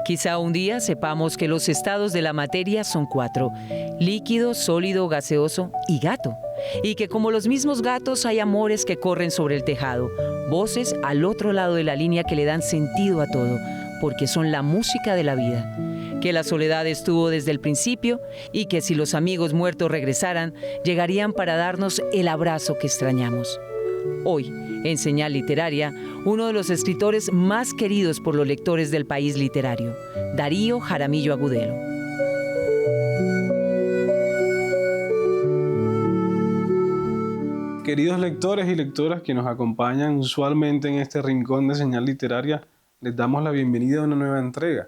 Quizá un día sepamos que los estados de la materia son 4: líquido, sólido, gaseoso y gato. Y que como los mismos gatos hay amores que corren sobre el tejado, voces al otro lado de la línea que le dan sentido a todo, porque son la música de la vida. Que la soledad estuvo desde el principio y que si los amigos muertos regresaran, llegarían para darnos el abrazo que extrañamos. Hoy, en Señal Literaria, uno de los escritores más queridos por los lectores del país literario, Darío Jaramillo Agudelo. Queridos lectores y lectoras que nos acompañan usualmente en este rincón de Señal Literaria, les damos la bienvenida a una nueva entrega.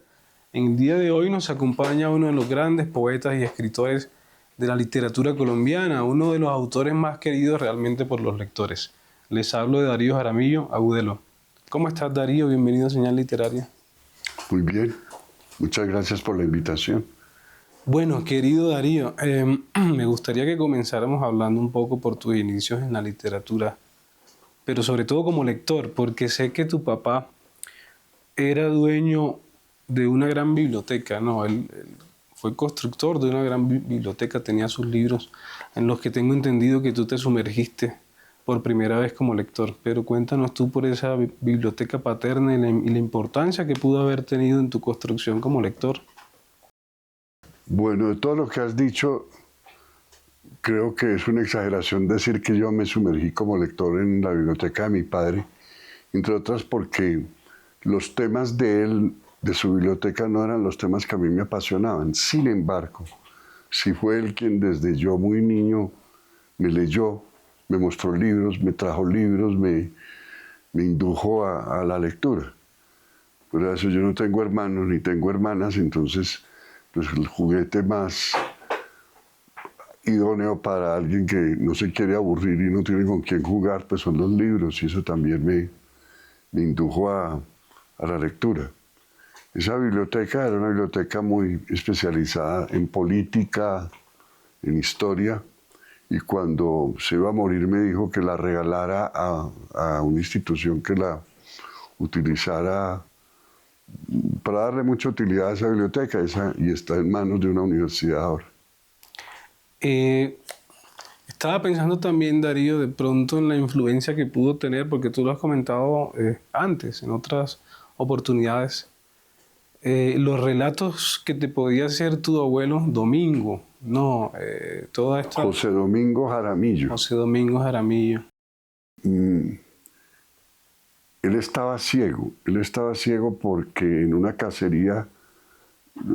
En el día de hoy nos acompaña uno de los grandes poetas y escritores de la literatura colombiana, uno de los autores más queridos realmente por los lectores. Les hablo de Darío Jaramillo Agudelo. ¿Cómo estás, Darío? Bienvenido a Señal Literaria. Muy bien, muchas gracias por la invitación. Bueno, querido Darío, me gustaría que comenzáramos hablando un poco por tus inicios en la literatura, pero sobre todo como lector, porque sé que tu papá era dueño de una gran biblioteca, ¿no? Él fue constructor de una gran biblioteca, tenía sus libros en los que tengo entendido que tú te sumergiste por primera vez como lector. Pero cuéntanos tú por esa biblioteca paterna y la importancia que pudo haber tenido en tu construcción como lector. Bueno, de todo lo que has dicho, creo que es una exageración decir que yo me sumergí como lector en la biblioteca de mi padre, entre otras porque los temas de él, de su biblioteca, no eran los temas que a mí me apasionaban. Sin embargo, sí fue él quien desde yo muy niño me leyó, me mostró libros, me trajo libros, me indujo a la lectura. Por eso yo no tengo hermanos ni tengo hermanas, entonces pues el juguete más idóneo para alguien que no se quiere aburrir y no tiene con quién jugar, pues son los libros, y eso también me indujo a la lectura. Esa biblioteca era una biblioteca muy especializada en política, en historia, y cuando se iba a morir me dijo que la regalara a una institución que la utilizara para darle mucha utilidad a esa biblioteca, y está en manos de una universidad ahora. Estaba pensando también, Darío, de pronto en la influencia que pudo tener, porque tú lo has comentado antes, en otras oportunidades, los relatos que te podía hacer tu abuelo Domingo, ¿no? Toda esta... José Domingo Jaramillo. José Domingo Jaramillo. Él estaba ciego porque en una cacería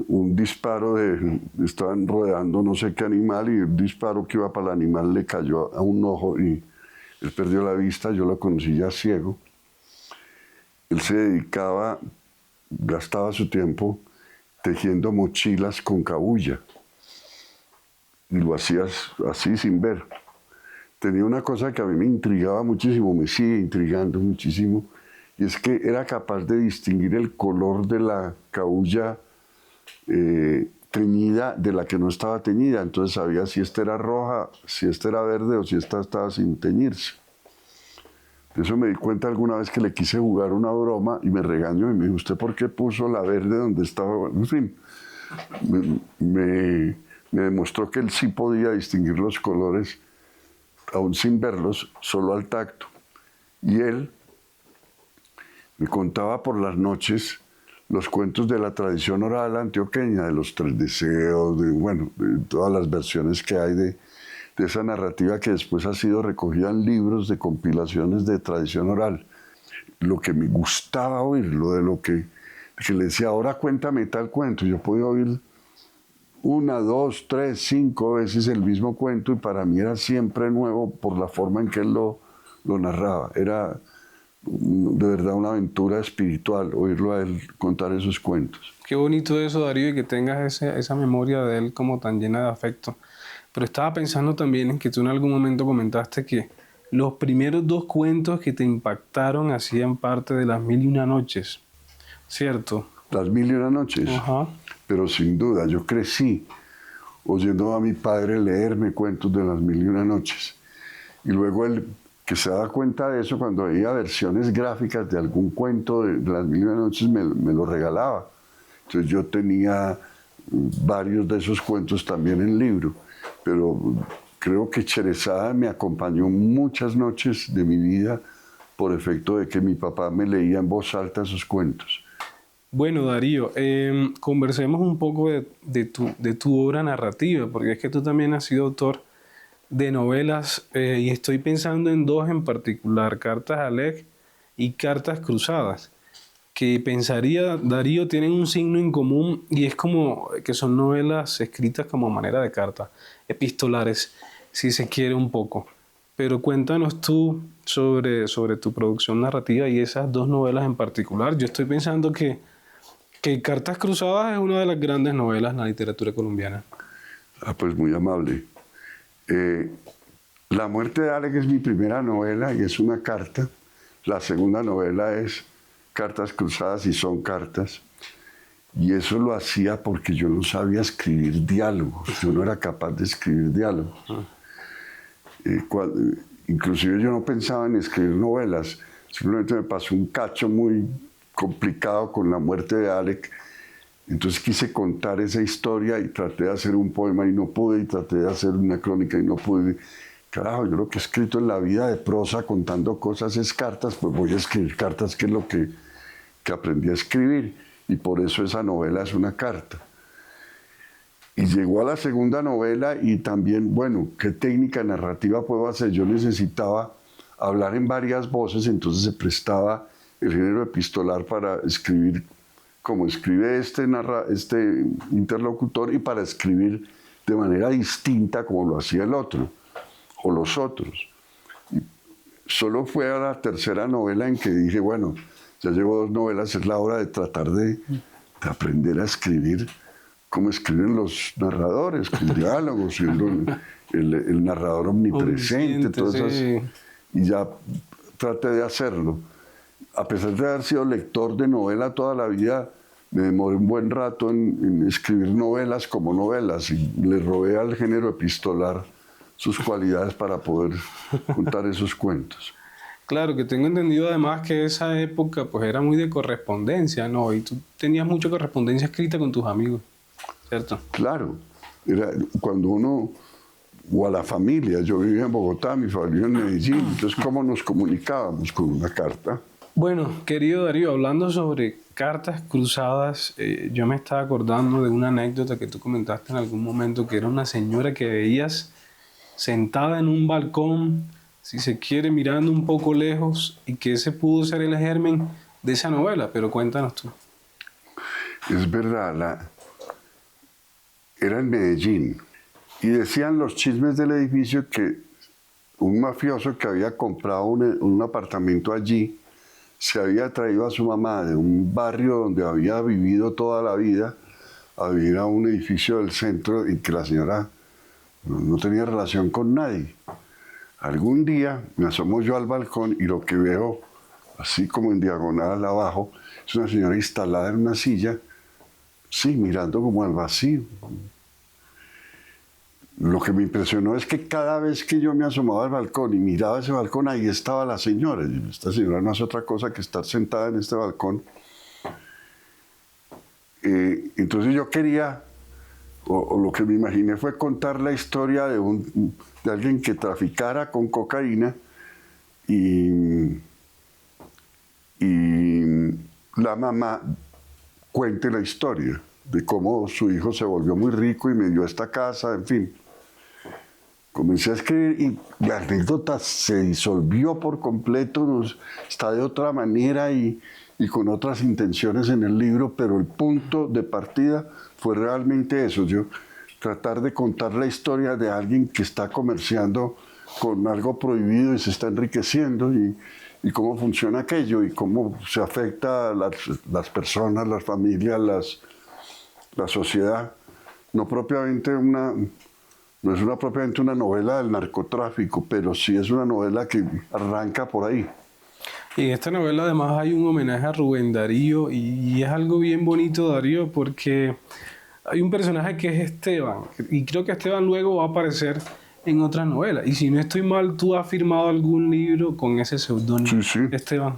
un disparo estaban rodeando no sé qué animal, y el disparo que iba para el animal le cayó a un ojo y él perdió la vista. Yo lo conocí ya ciego. Él se dedicaba, gastaba su tiempo tejiendo mochilas con cabuya, y lo hacía así sin ver. Tenía una cosa que a mí me intrigaba muchísimo, me sigue intrigando muchísimo, y es que era capaz de distinguir el color de la cabuya teñida de la que no estaba teñida. Entonces sabía si esta era roja, si esta era verde o si esta estaba sin teñirse. De eso me di cuenta alguna vez que le quise jugar una broma y me regañó y me dijo: ¿usted por qué puso la verde donde estaba? En fin, me demostró que él sí podía distinguir los colores aún sin verlos, solo al tacto. Y él me contaba por las noches los cuentos de la tradición oral antioqueña, de los Tres Deseos, de todas las versiones que hay de esa narrativa que después ha sido recogida en libros de compilaciones de tradición oral. Lo que me gustaba oírlo, de lo que le decía: ahora cuéntame tal cuento. Yo podía oír 1, 2, 3, 5 veces el mismo cuento, y para mí era siempre nuevo por la forma en que él lo narraba. Era de verdad una aventura espiritual oírlo a él contar esos cuentos. Qué bonito eso, Darío, y que tengas esa memoria de él como tan llena de afecto. Pero estaba pensando también en que tú en algún momento comentaste que los primeros 2 cuentos que te impactaron hacían parte de Las Mil y Una Noches, ¿cierto? Las Mil y Una Noches. Ajá. Pero sin duda, yo crecí oyendo a mi padre leerme cuentos de Las Mil y Una Noches. Y luego él, que se daba cuenta de eso, cuando veía versiones gráficas de algún cuento de Las Mil y Una Noches, me lo regalaba. Entonces yo tenía varios de esos cuentos también en libro, pero creo que Sherezada me acompañó muchas noches de mi vida por efecto de que mi papá me leía en voz alta esos cuentos. Bueno, Darío, conversemos un poco de tu obra narrativa, porque es que tú también has sido autor de novelas y estoy pensando en dos en particular, Cartas a Alec y Cartas Cruzadas, que pensaría, Darío, tienen un signo en común y es como que son novelas escritas como manera de carta, epistolares, si se quiere un poco. Pero cuéntanos tú sobre tu producción narrativa y esas dos novelas en particular. Yo estoy pensando que Cartas Cruzadas es una de las grandes novelas en la literatura colombiana. Ah, pues muy amable. La muerte de Alec es mi primera novela y es una carta. La segunda novela es Cartas Cruzadas y son cartas. Y eso lo hacía porque yo no sabía escribir diálogos. Yo no era capaz de escribir diálogos. Inclusive yo no pensaba en escribir novelas. Simplemente me pasó un cacho muy complicado con la muerte de Alec. Entonces quise contar esa historia y traté de hacer un poema y no pude, y traté de hacer una crónica y no pude. Carajo, yo lo que he escrito en la vida de prosa contando cosas es cartas, pues voy a escribir cartas, que es lo que aprendí a escribir. Y por eso esa novela es una carta. Y llegó a la segunda novela y también, bueno, ¿qué técnica narrativa puedo hacer? Yo necesitaba hablar en varias voces, entonces se prestaba el género epistolar para escribir como escribe este interlocutor y para escribir de manera distinta como lo hacía el otro o los otros. Y solo fue a la tercera novela en que dije, bueno, ya llevo dos novelas, es la hora de tratar de aprender a escribir como escriben los narradores, con diálogos, siendo el narrador omnipresente, sí. Y ya traté de hacerlo. A pesar de haber sido lector de novela toda la vida, me demoré un buen rato en escribir novelas como novelas y le robé al género epistolar sus cualidades para poder contar esos cuentos. Claro, que tengo entendido además que esa época pues era muy de correspondencia, ¿no? Y tú tenías mucha correspondencia escrita con tus amigos, ¿cierto? Claro, era cuando uno, o a la familia, yo vivía en Bogotá, mi familia en Medellín, entonces ¿cómo nos comunicábamos? Con una carta. Bueno, querido Darío, hablando sobre Cartas Cruzadas, yo me estaba acordando de una anécdota que tú comentaste en algún momento, que era una señora que veías sentada en un balcón, si se quiere, mirando un poco lejos, y que ese pudo ser el germen de esa novela, pero cuéntanos tú. Es verdad, era en Medellín, y decían los chismes del edificio que un mafioso que había comprado un apartamento allí, se había traído a su mamá de un barrio donde había vivido toda la vida a vivir a un edificio del centro y que la señora no tenía relación con nadie. Algún día me asomo yo al balcón y lo que veo, así como en diagonal abajo, es una señora instalada en una silla, sí, mirando como al vacío. Lo que me impresionó es que cada vez que yo me asomaba al balcón y miraba ese balcón, ahí estaba la señora. Y esta señora no hace otra cosa que estar sentada en este balcón. Entonces yo quería, o lo que me imaginé fue contar la historia de alguien que traficara con cocaína y la mamá cuente la historia de cómo su hijo se volvió muy rico y me dio esta casa, en fin. Comencé a escribir y la anécdota se disolvió por completo, está de otra manera y con otras intenciones en el libro, pero el punto de partida fue realmente eso, yo tratar de contar la historia de alguien que está comerciando con algo prohibido y se está enriqueciendo y cómo funciona aquello y cómo se afecta a las personas, las familias, la sociedad. No es propiamente una novela del narcotráfico, pero sí es una novela que arranca por ahí. Y en esta novela además hay un homenaje a Rubén Darío y es algo bien bonito, Darío, porque hay un personaje que es Esteban y creo que Esteban luego va a aparecer en otras novelas. Y si no estoy mal, tú has firmado algún libro con ese seudónimo, Sí. Esteban.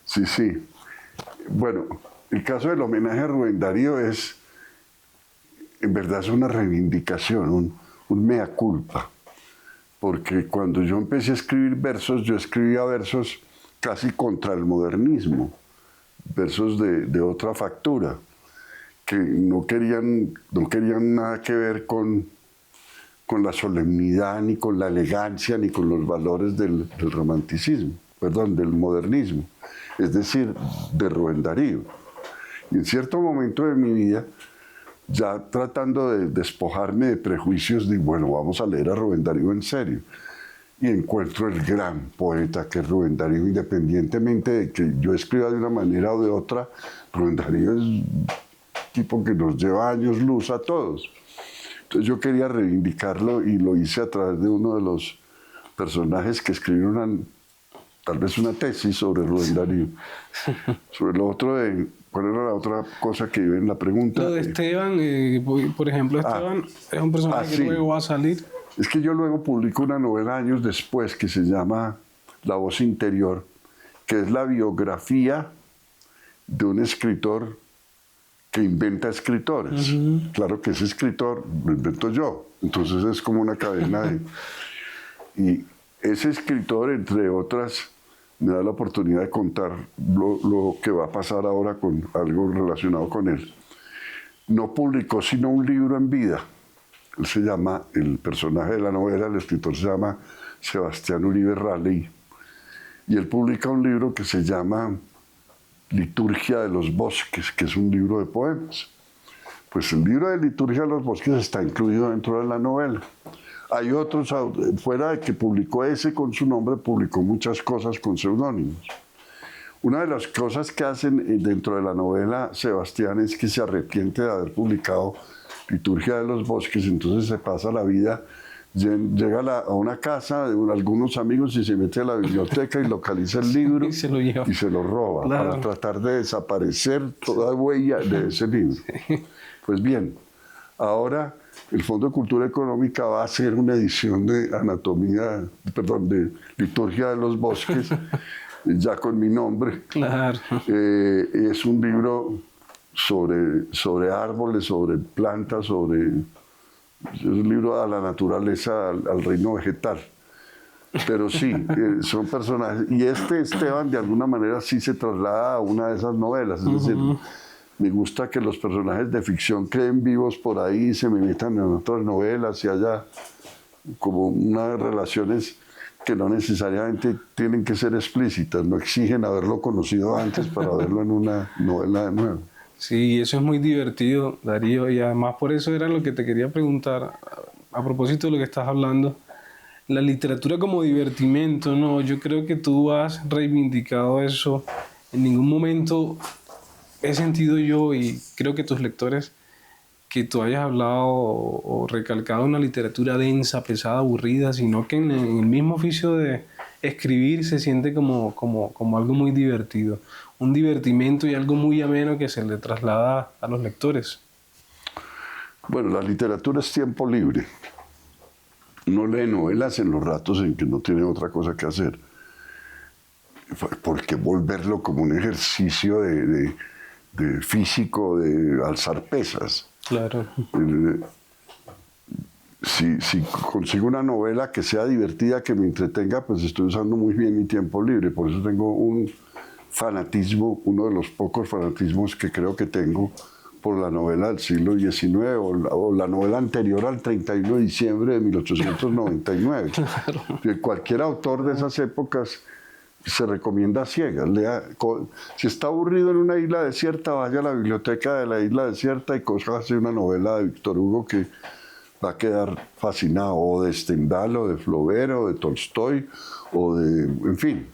Sí. Bueno, el caso del homenaje a Rubén Darío es, en verdad, es una reivindicación, un mea culpa. Porque cuando yo empecé a escribir versos, yo escribía versos casi contra el modernismo, versos de otra factura, que no querían nada que ver con la solemnidad, ni con la elegancia, ni con los valores del romanticismo, perdón, del modernismo, es decir, de Rubén Darío. Y en cierto momento de mi vida, ya tratando de despojarme de prejuicios, digo, bueno, vamos a leer a Rubén Darío en serio. Y encuentro el gran poeta que es Rubén Darío, independientemente de que yo escriba de una manera o de otra, Rubén Darío es un tipo que nos lleva años luz a todos. Entonces yo quería reivindicarlo y lo hice a través de uno de los personajes que escribieron tal vez una tesis sobre Rubén Darío. Sobre lo otro de... ¿Cuál era la otra cosa que iba en la pregunta? Lo de Esteban, por ejemplo, Esteban es un personaje que luego va a salir. Es que yo luego publico una novela años después que se llama La voz interior, que es la biografía de un escritor que inventa escritores. Claro que ese escritor lo invento yo, entonces es como una cadena de... Y ese escritor, entre otras, me da la oportunidad de contar lo que va a pasar ahora con algo relacionado con él. No publicó sino un libro en vida. Él se llama, el personaje de la novela, el escritor se llama Sebastián Uribe Raleigh, y él publica un libro que se llama Liturgia de los Bosques, que es un libro de poemas. Pues el libro de Liturgia de los Bosques está incluido dentro de la novela. Hay otros, fuera de que publicó ese con su nombre, publicó muchas cosas con seudónimos. Una de las cosas que hacen dentro de la novela Sebastián es que se arrepiente de haber publicado Liturgia de los Bosques, entonces se pasa la vida, llega a una casa de algunos amigos y se mete a la biblioteca y localiza el libro Y se lo lleva. y se lo roba, Claro. para tratar de desaparecer toda huella de ese libro. Pues bien, ahora el Fondo de Cultura Económica va a hacer una edición de de Liturgia de los Bosques, ya con mi nombre. Claro. Es un libro sobre árboles, sobre plantas, es un libro a la naturaleza, al reino vegetal. Pero sí, son personajes. Y Esteban, de alguna manera, sí se traslada a una de esas novelas. Es decir, me gusta que los personajes de ficción queden vivos por ahí y se me metan en otras novelas y haya como unas relaciones que no necesariamente tienen que ser explícitas, no exigen haberlo conocido antes para verlo en una novela de nuevo. Sí, eso es muy divertido, Darío, y además por eso era lo que te quería preguntar, a propósito de lo que estás hablando, la literatura como divertimento, ¿no? Yo creo que tú has reivindicado eso. En ningún momento he sentido yo, y creo que tus lectores, que tú hayas hablado o recalcado una literatura densa, pesada, aburrida, sino que en el mismo oficio de escribir se siente como algo muy divertido, un divertimento y algo muy ameno que se le traslada a los lectores. Bueno, la literatura es tiempo libre. Uno lee novelas en los ratos en que no tiene otra cosa que hacer. ¿Por qué volverlo como un ejercicio de físico, de alzar pesas? Claro. Si consigo una novela que sea divertida, que me entretenga, pues estoy usando muy bien mi tiempo libre. Por eso tengo un fanatismo, uno de los pocos fanatismos que creo que tengo por la novela del siglo XIX o la novela anterior al 31 de diciembre de 1899. Claro. Cualquier autor de esas épocas se recomienda a ciegas. Si está aburrido en una isla desierta, vaya a la biblioteca de la isla desierta y cójase una novela de Víctor Hugo que va a quedar fascinado, o de Stendhal, o de Flaubert, o de Tolstoy, o en fin,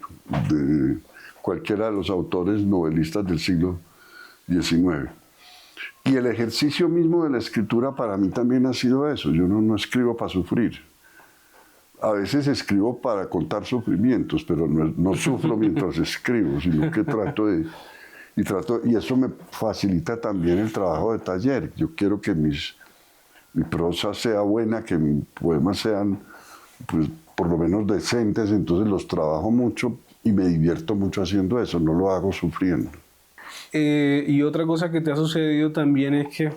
de cualquiera de los autores novelistas del siglo XIX. Y el ejercicio mismo de la escritura para mí también ha sido eso. Yo no escribo para sufrir. A veces escribo para contar sufrimientos, pero no sufro mientras escribo, sino que y eso me facilita también el trabajo de taller. Yo quiero que mi prosa sea buena, que mis poemas sean, pues, por lo menos decentes, entonces los trabajo mucho y me divierto mucho haciendo eso, no lo hago sufriendo. Y otra cosa que te ha sucedido también es que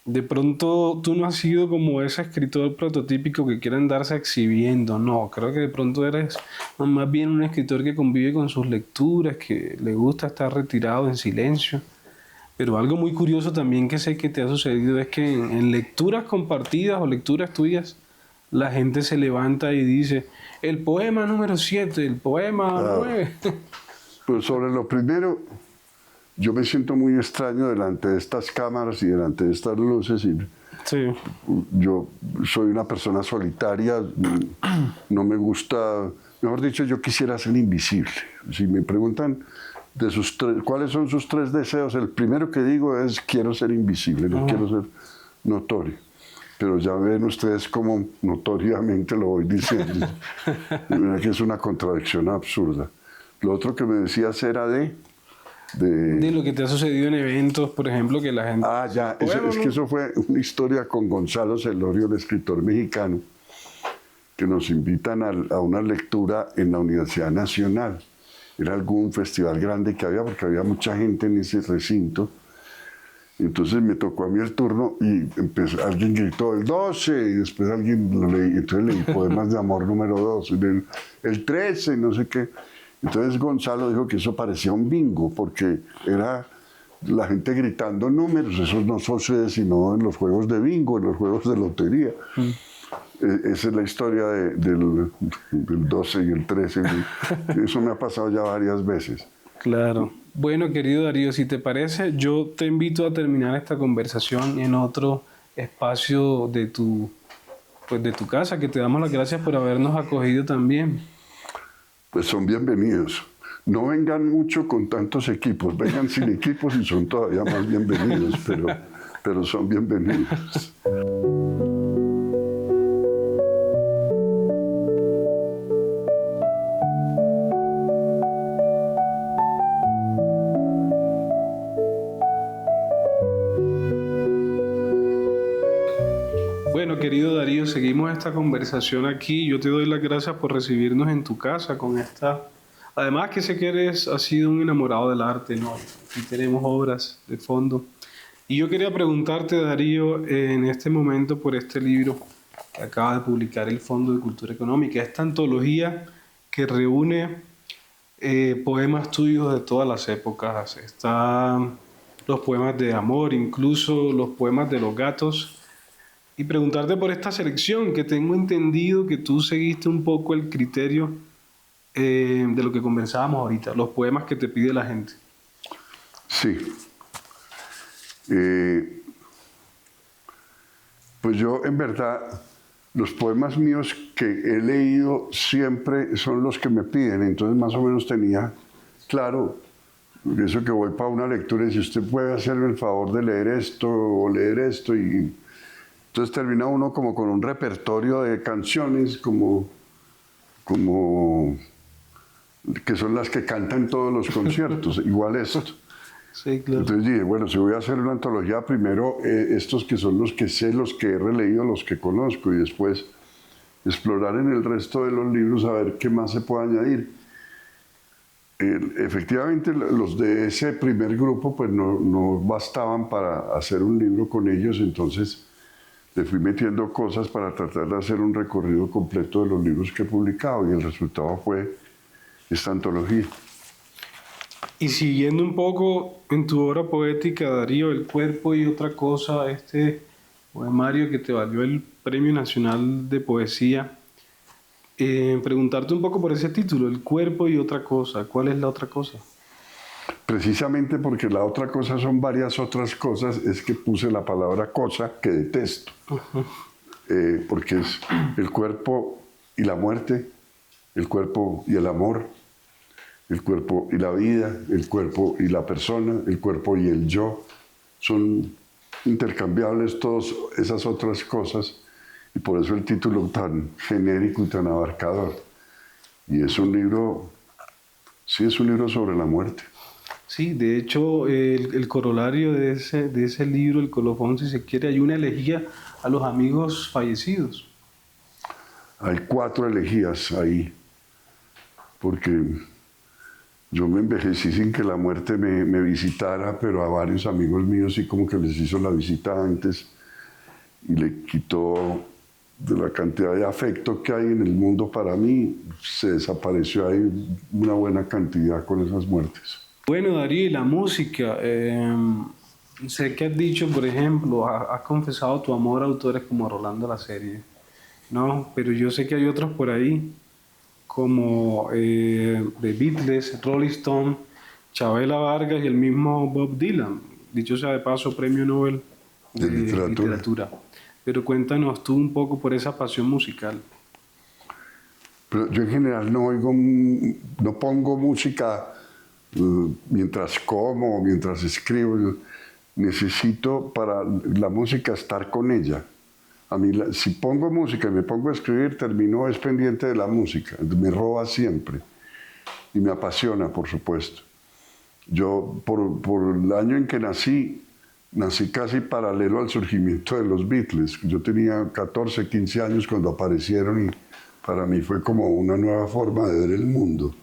de pronto tú no has sido como ese escritor prototípico que quiere andarse exhibiendo, no, creo que de pronto eres más bien un escritor que convive con sus lecturas, que le gusta estar retirado en silencio. Pero algo muy curioso también que sé que te ha sucedido es que en lecturas compartidas o lecturas tuyas, la gente se levanta y dice, el poema número 7, el poema 9. Pues sobre lo primero, yo me siento muy extraño delante de estas cámaras y delante de estas luces. Y Sí. yo soy una persona solitaria, no me gusta, mejor dicho, yo quisiera ser invisible. Si me preguntan de cuáles son sus 3 deseos, el primero que digo es quiero ser invisible, no quiero ser notorio. Pero ya ven ustedes cómo notoriamente lo voy diciendo. Que es una contradicción absurda. Lo otro que me decías era de lo que te ha sucedido en eventos, por ejemplo, que la gente... Ah, ya, es que eso fue una historia con Gonzalo Celorio, el escritor mexicano, que nos invitan a una lectura en la Universidad Nacional. Era algún festival grande que había, porque había mucha gente en ese recinto. Entonces me tocó a mí el turno y alguien gritó el 12 y después alguien lo leí. Entonces leí poemas de amor número 2, el 13, no sé qué. Entonces Gonzalo dijo que eso parecía un bingo porque era la gente gritando números. Eso no sucede sino en los juegos de bingo, en los juegos de lotería. Esa es la historia del 12 y el 13. Eso me ha pasado ya varias veces. Claro. Bueno, querido Darío, si te parece, yo te invito a terminar esta conversación en otro espacio de tu casa, que te damos las gracias por habernos acogido también. Pues son bienvenidos. No vengan mucho con tantos equipos, vengan sin equipos y son todavía más bienvenidos, pero son bienvenidos. Bueno, querido Darío, seguimos esta conversación aquí. Yo te doy las gracias por recibirnos en tu casa con esta... Además que sé que has sido un enamorado del arte, ¿no? Aquí tenemos obras de fondo. Y yo quería preguntarte, Darío, en este momento por este libro que acaba de publicar el Fondo de Cultura Económica, esta antología que reúne poemas tuyos de todas las épocas. Están los poemas de amor, incluso los poemas de los gatos. Y preguntarte por esta selección, que tengo entendido que tú seguiste un poco el criterio de lo que conversábamos ahorita, los poemas que te pide la gente. Sí. Pues yo, en verdad, los poemas míos que he leído siempre son los que me piden, entonces más o menos tenía claro eso, que voy para una lectura y si usted puede hacerme el favor de leer esto o leer esto, y entonces termina uno como con un repertorio de canciones como que son las que cantan todos los conciertos, igual esto. Sí, claro. Entonces dije, bueno, si voy a hacer una antología, primero estos que son los que sé, los que he releído, los que conozco, y después explorar en el resto de los libros a ver qué más se puede añadir. Efectivamente, los de ese primer grupo pues no bastaban para hacer un libro con ellos, entonces le fui metiendo cosas para tratar de hacer un recorrido completo de los libros que he publicado, y el resultado fue esta antología. Y siguiendo un poco en tu obra poética, Darío, El cuerpo y otra cosa, este poemario que te valió el Premio Nacional de Poesía, preguntarte un poco por ese título, El cuerpo y otra cosa. ¿Cuál es la otra cosa? Precisamente porque la otra cosa son varias otras cosas, es que puse la palabra cosa, que detesto. Porque es el cuerpo y la muerte, el cuerpo y el amor, el cuerpo y la vida, el cuerpo y la persona, el cuerpo y el yo. Son intercambiables todas esas otras cosas, y por eso el título tan genérico y tan abarcador. Y es un libro, sí, es un libro sobre la muerte. Sí, de hecho, el corolario de ese libro, el colofón, si se quiere, hay una elegía a los amigos fallecidos. Hay 4 elegías ahí, porque Yo me envejecí sin que la muerte me visitara, pero a varios amigos míos sí como que les hizo la visita antes y le quitó de la cantidad de afecto que hay en el mundo para mí, se desapareció ahí una buena cantidad con esas muertes. Bueno, Darío, y la música. Sé que has dicho, por ejemplo, has confesado tu amor a autores como Rolando La Serie, ¿no? Pero yo sé que hay otros por ahí, como The Beatles, Rolling Stone, Chabela Vargas y el mismo Bob Dylan, dicho sea de paso, premio Nobel de literatura. Pero cuéntanos tú un poco por esa pasión musical. Pero yo en general no pongo música mientras como, mientras escribo. Yo necesito para la música estar con ella. A mí, si pongo música y me pongo a escribir, termino es pendiente de la música. Me roba siempre. Y me apasiona, por supuesto. Yo, por el año en que nací casi paralelo al surgimiento de los Beatles. Yo tenía 14, 15 años cuando aparecieron y para mí fue como una nueva forma de ver el mundo.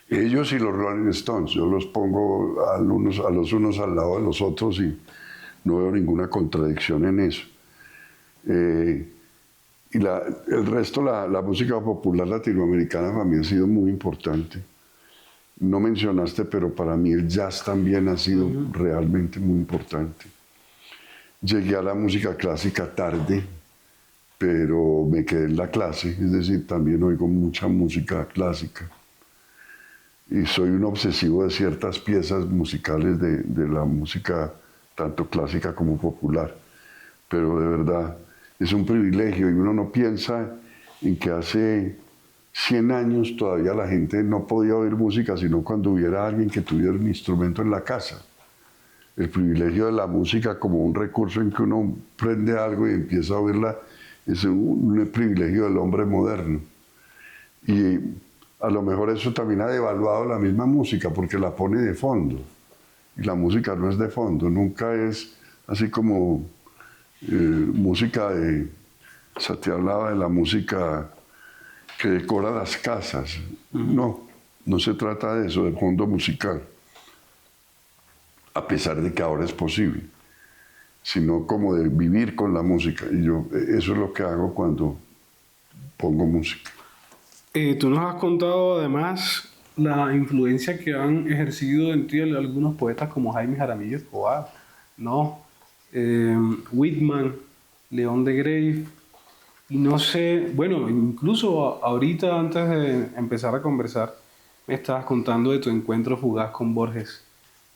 Ellos y los Rolling Stones, yo los pongo a los unos al lado de los otros y no veo ninguna contradicción en eso. Y el resto, la música popular latinoamericana para mí ha sido muy importante. No mencionaste, pero para mí el jazz también ha sido realmente muy importante. Llegué a la música clásica tarde, pero me quedé en la clase, es decir, también oigo mucha música clásica. Y soy un obsesivo de ciertas piezas musicales de la música, tanto clásica como popular. Pero de verdad, es un privilegio y uno no piensa en que hace 100 años todavía la gente no podía oír música sino cuando hubiera alguien que tuviera un instrumento en la casa. El privilegio de la música como un recurso en que uno prende algo y empieza a oírla es un privilegio del hombre moderno. Y a lo mejor eso también ha devaluado la misma música porque la pone de fondo. Y la música no es de fondo, nunca es así como música de... O sea, te hablaba de la música que decora las casas. No se trata de eso, de fondo musical, a pesar de que ahora es posible, sino como de vivir con la música. Y eso es lo que hago cuando pongo música. Tú nos has contado además la influencia que han ejercido en ti algunos poetas como Jaime Jaramillo Escobar, ¿no? Whitman, León de Grave. Y no sé, bueno, incluso ahorita antes de empezar a conversar, me estabas contando de tu encuentro fugaz con Borges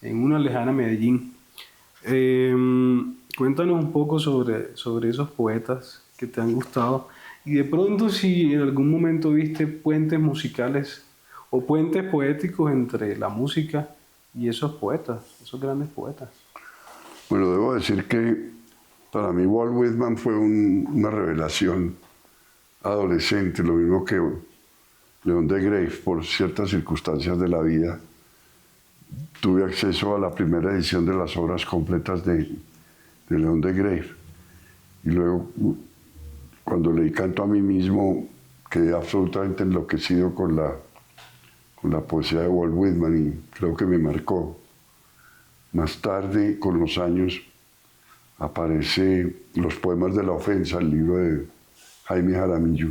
en una lejana Medellín. Cuéntanos un poco sobre esos poetas que te han gustado y de pronto si en algún momento viste puentes musicales o puentes poéticos entre la música y esos poetas, esos grandes poetas. Bueno, debo decir que para mí Walt Whitman fue una revelación adolescente, lo mismo que León de Grave. Por ciertas circunstancias de la vida tuve acceso a la primera edición de las obras completas de León de Grave. Y luego, cuando leí Canto a mí mismo, quedé absolutamente enloquecido con la poesía de Walt Whitman y creo que me marcó. Más tarde, con los años, aparece Los poemas de la ofensa, el libro de Jaime Jaramillo,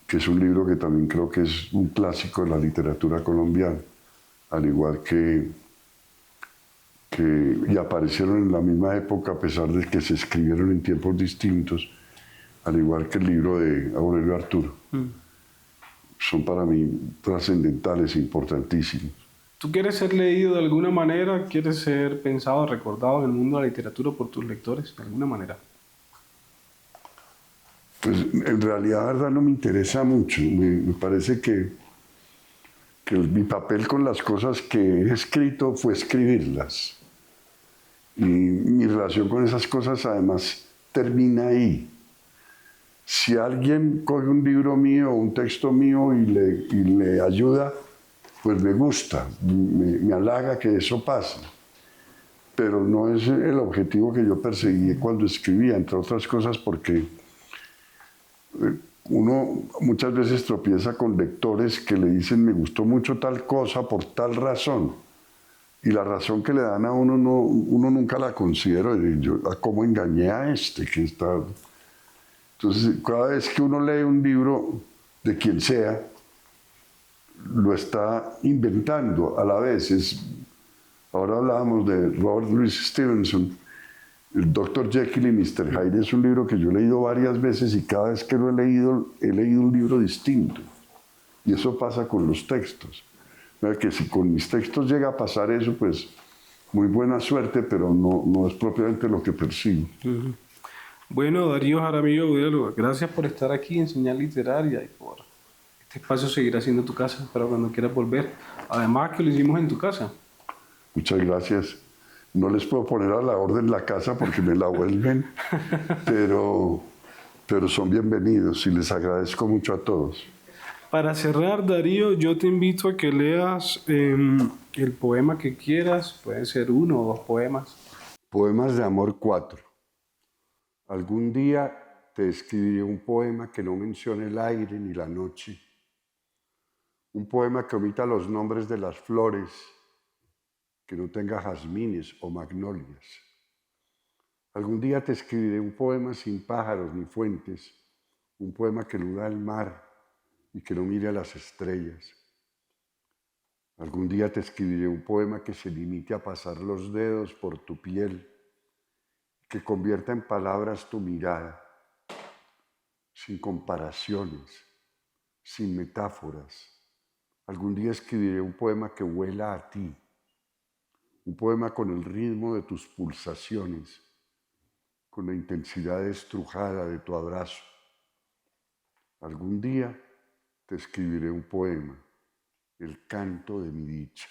que es un libro que también creo que es un clásico de la literatura colombiana, al igual que y aparecieron en la misma época a pesar de que se escribieron en tiempos distintos, al igual que el libro de Aurelio Arturo. Son para mí trascendentales e importantísimos. ¿Tú quieres ser leído de alguna manera? ¿Quieres ser pensado, recordado en el mundo de la literatura por tus lectores de alguna manera? Pues en realidad, la verdad, no me interesa mucho. Me parece que mi papel con las cosas que he escrito fue escribirlas. Y mi relación con esas cosas además termina ahí. Si alguien coge un libro mío o un texto mío y le ayuda, pues me gusta, me halaga que eso pase. Pero no es el objetivo que yo perseguí cuando escribía, entre otras cosas porque uno muchas veces tropieza con lectores que le dicen me gustó mucho tal cosa por tal razón. Y la razón que le dan a uno, uno nunca la considera. Yo, ¿cómo engañé a este que está? Entonces, cada vez que uno lee un libro de quien sea, lo está inventando a la vez. Ahora hablábamos de Robert Louis Stevenson, el Dr. Jekyll y Mr. Hyde. Es un libro que yo he leído varias veces y cada vez que lo he leído un libro distinto. Y eso pasa con los textos. Que si con mis textos llega a pasar eso, pues muy buena suerte, pero no es propiamente lo que persigo. Bueno, Darío Jaramillo Agudelo, gracias por estar aquí en Señal Literaria y por este espacio seguirá siendo tu casa para cuando quieras volver. Además que lo hicimos en tu casa. Muchas gracias. No les puedo poner a la orden la casa porque me la vuelven, pero son bienvenidos y les agradezco mucho a todos. Para cerrar, Darío, yo te invito a que leas el poema que quieras, pueden ser 1 o 2 poemas. Poemas de amor 4. Algún día te escribiré un poema que no mencione el aire ni la noche. Un poema que omita los nombres de las flores, que no tenga jazmines o magnolias. Algún día te escribiré un poema sin pájaros ni fuentes, un poema que eluda el mar y que no mire a las estrellas. Algún día te escribiré un poema que se limite a pasar los dedos por tu piel, que convierta en palabras tu mirada, sin comparaciones, sin metáforas. Algún día escribiré un poema que huela a ti, un poema con el ritmo de tus pulsaciones, con la intensidad estrujada de tu abrazo. Algún día te escribiré un poema, el canto de mi dicha.